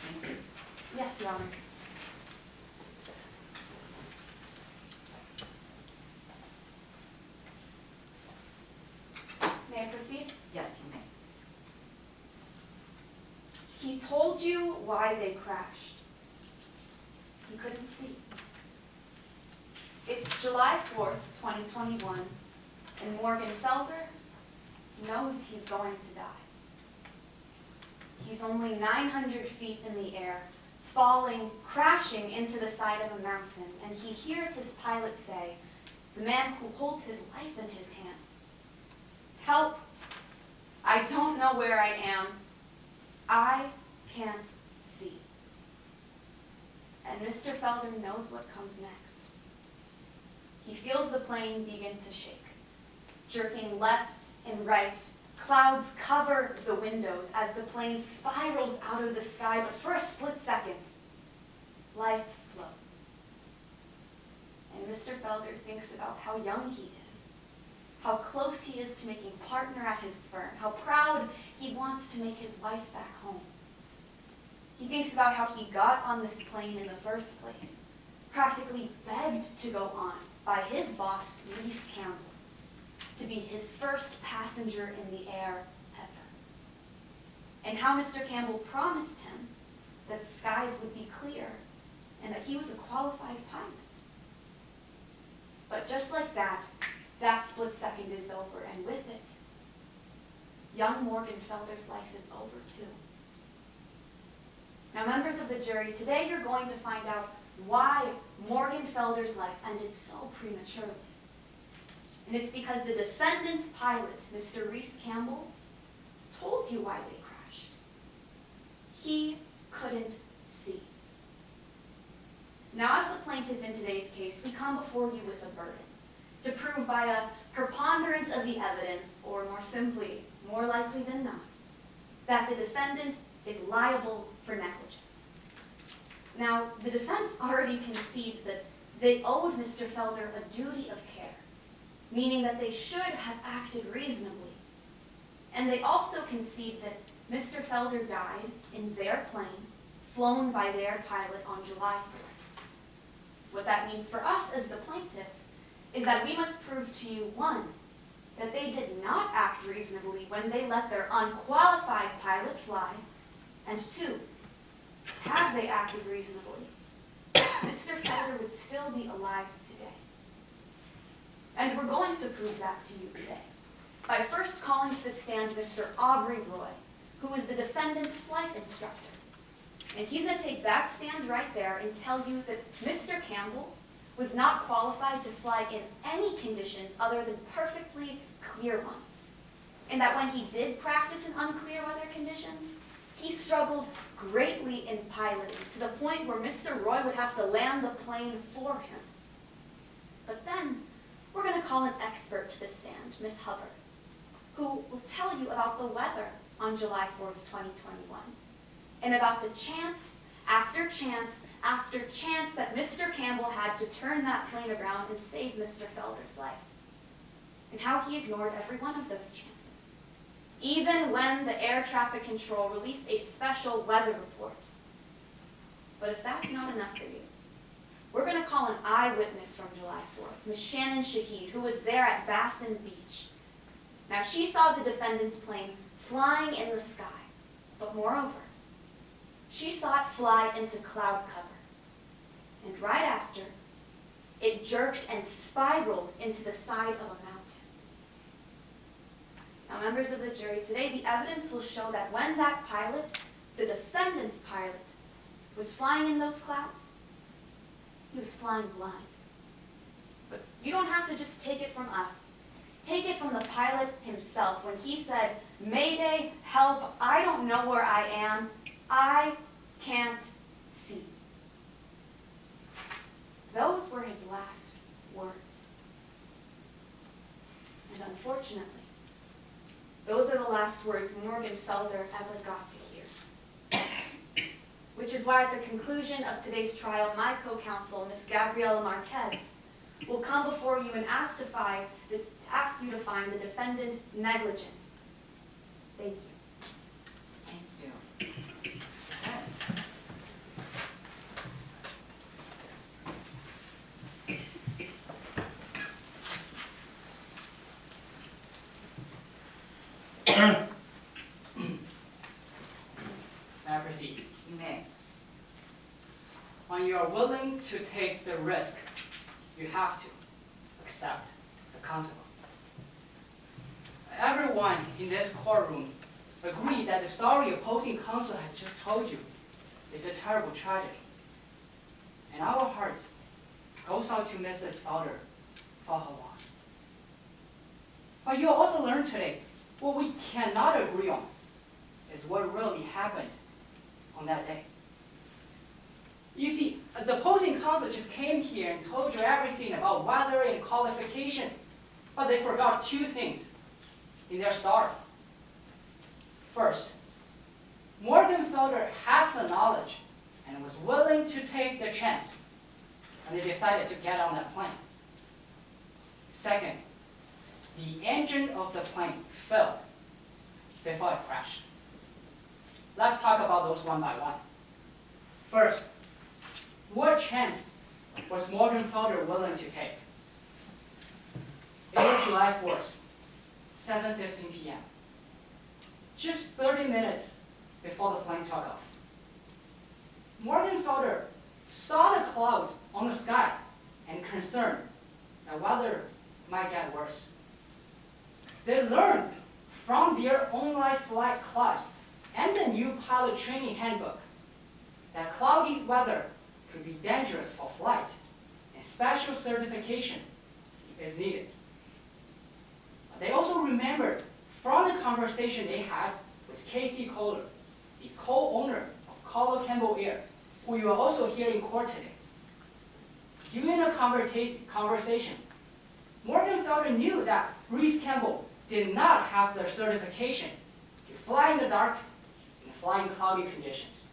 Thank you. Yes, Your Honor. May I proceed? Yes, you may. He told you why they crashed. He couldn't see. It's July 4th, 2021, and Morgan Felder knows he's going to die. He's only 900 feet in the air, falling, crashing into the side of a mountain, and he hears his pilot say, the man who holds his life in his hands, "Help! I don't know where I am. I can't see." And Mr. Felder knows what comes next. He feels the plane begin to shake, jerking left and right. Clouds cover the windows as the plane spirals out of the sky, but for a split second, life slows. And Mr. Felder thinks about how young he is, how close he is to making partner at his firm, how proud he wants to make his wife back home. He thinks about how he got on this plane in the first place, practically begged to go on by his boss, Alyse Campbell, to be his first passenger in the air ever. And how Mr. Campbell promised him that skies would be clear and that he was a qualified pilot. But just like that, that split second is over, and with it, young Morgan Felder's life is over too. Now, members of the jury, today you're going to find out why Morgan Felder's life ended so prematurely. And it's because the defendant's pilot, Mr. Alyse Campbell, told you why they crashed. He couldn't see. Now, as the plaintiff in today's case, we come before you with a burden to prove by a preponderance of the evidence, or more simply, more likely than not, that the defendant is liable for negligence. Now, the defense already concedes that they owed Mr. Felder a duty of care, meaning that they should have acted reasonably. And they also concede that Mr. Felder died in their plane, flown by their pilot on July 4th. What that means for us as the plaintiff is that we must prove to you, one, that they did not act reasonably when they let their unqualified pilot fly, and two, have they acted reasonably, Mr. Felder would still be alive today. And we're going to prove that to you today by first calling to the stand Mr. Aubrey Roy, who is the defendant's flight instructor. And he's going to take that stand right there and tell you that Mr. Campbell was not qualified to fly in any conditions other than perfectly clear ones. And that when he did practice in unclear weather conditions, he struggled greatly in piloting to the point where Mr. Roy would have to land the plane for him. But then, we're going to call an expert to the stand, Ms. Hubbard, who will tell you about the weather on July 4th, 2021, and about the chance after chance after chance that Mr. Campbell had to turn that plane around and save Mr. Felder's life, and how he ignored every one of those chances, even when the air traffic control released a special weather report. But if that's not enough for you, we're going to call an eyewitness from July 4th, Ms. Shannon Shahid, who was there at Bassin Beach. Now, she saw the defendant's plane flying in the sky, but moreover, she saw it fly into cloud cover. And right after, it jerked and spiraled into the side of a mountain. Now, members of the jury, today the evidence will show that when that pilot, the defendant's pilot, was flying in those clouds, he was flying blind. But you don't have to just take it from us. Take it from the pilot himself when he said, "Mayday, help, I don't know where I am. I can't see." Those were his last words. And unfortunately, those are the last words Morgan Felder ever got to hear. Which is why at the conclusion of today's trial, my co-counsel, Ms. Gabriela Marquez, will come before you and ask you to find the defendant negligent. Thank you. Thank you. Yes. proceed? You may. When you are willing to take the risk, you have to accept the consequence. Everyone in this courtroom agreed that the story opposing counsel has just told you is a terrible tragedy. And our heart goes out to Mrs. Felder for her loss. But you'll also learn today what we cannot agree on is what really happened on that day. You see, the opposing counsel just came here and told you everything about weather and qualification, but they forgot two things in their story. First, Morgan Felder has the knowledge and was willing to take the chance, and they decided to get on that plane. Second, the engine of the plane failed before it crashed. Let's talk about those one by one. First, what chance was Morgan Felder willing to take? It was July 4th, 7:15 p.m. Just 30 minutes before the plane took off. Morgan Felder saw the clouds on the sky and concerned that weather might get worse. They learned from their online flight class and the new pilot training handbook that cloudy weather could be dangerous for flight and special certification is needed. They also remembered from the conversation they had with Koller, the co-owner of Koller Campbell Air, who you are also here in court today. During the conversation, Morgan Felder knew that Reese Campbell did not have the certification to fly in the dark and fly in cloudy conditions.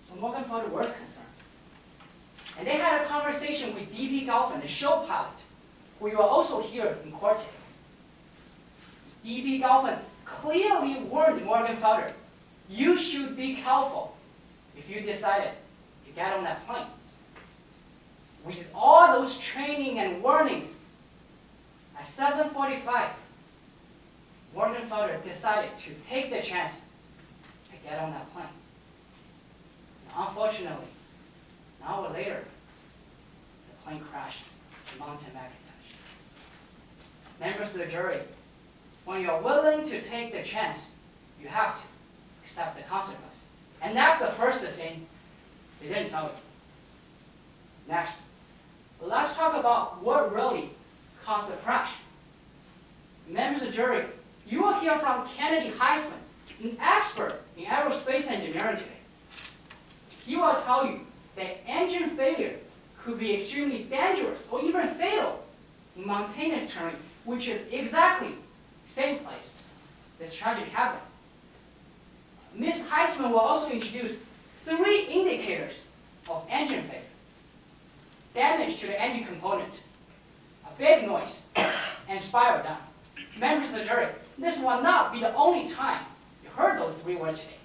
So Morgan Felder was concerned. And they had a conversation with D.B. Galvin, the show pilot, who you are also here in court today. D.B. Galvin clearly warned Morgan Felder, you should be careful if you decided to get on that plane. With all those training and warnings, at 7:45, Morgan Felder decided to take the chance to get on that plane. Now, unfortunately, an hour later, the plane crashed in Mountain McIntosh. Members of the jury, when you're willing to take the chance, you have to accept the consequence. And that's the first thing they didn't tell you. Next, let's talk about what really caused the crash. Members of the jury, you will hear from Kennedy Heisman, an expert in aerospace engineering today. He will tell you that engine failure could be extremely dangerous or even fatal in mountainous terrain, which is exactly the same place this tragedy happened. Ms. Heisman will also introduce 3 indicators of engine failure. Damage to the engine component, a big noise, and spiral down. Members of the jury, this will not be the only time you heard those 3 words today.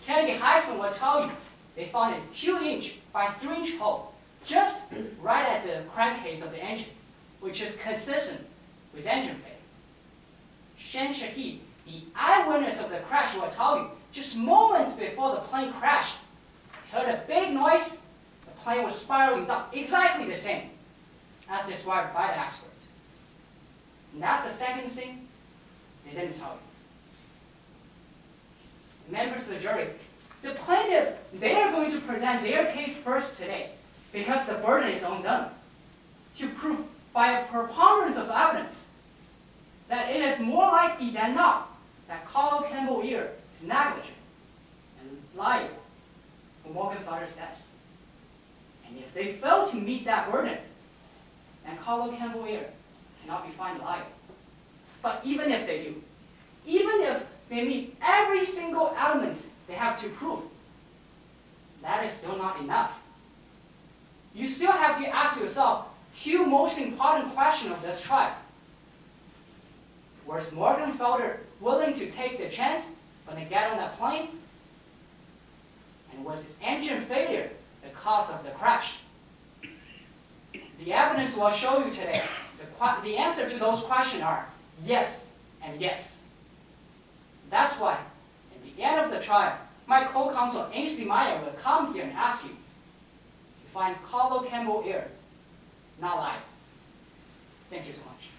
Kennedy Heisman will tell you they found a 2-inch by 3-inch hole just right at the crankcase of the engine, which is consistent with engine failure. Shen Shahid, the eyewitness of the crash, will tell you just moments before the plane crashed, he heard a big noise, the plane was spiraling down, exactly the same as described by the expert. And that's the second thing they didn't tell you. Members of the jury, the plaintiff, they are going to present their case first today because the burden is on them to prove by a preponderance of evidence that it is more likely than not that Koller Campbell Air is negligent and liable for Morgan Felder's death. And if they fail to meet that burden, then Koller Campbell Air cannot be found liable. But even if they do, even if they meet every single element they have to prove, that is still not enough. You still have to ask yourself 2 most important questions of this trial. Was Morgan Felder willing to take the chance when they get on that plane? And was engine failure the cause of the crash? The evidence will show you today the answer to those questions are yes and yes. That's why, at the end of the trial, my co-counsel Ainsley Meyer will come here and ask you to find Campbell error, not lie. Thank you so much.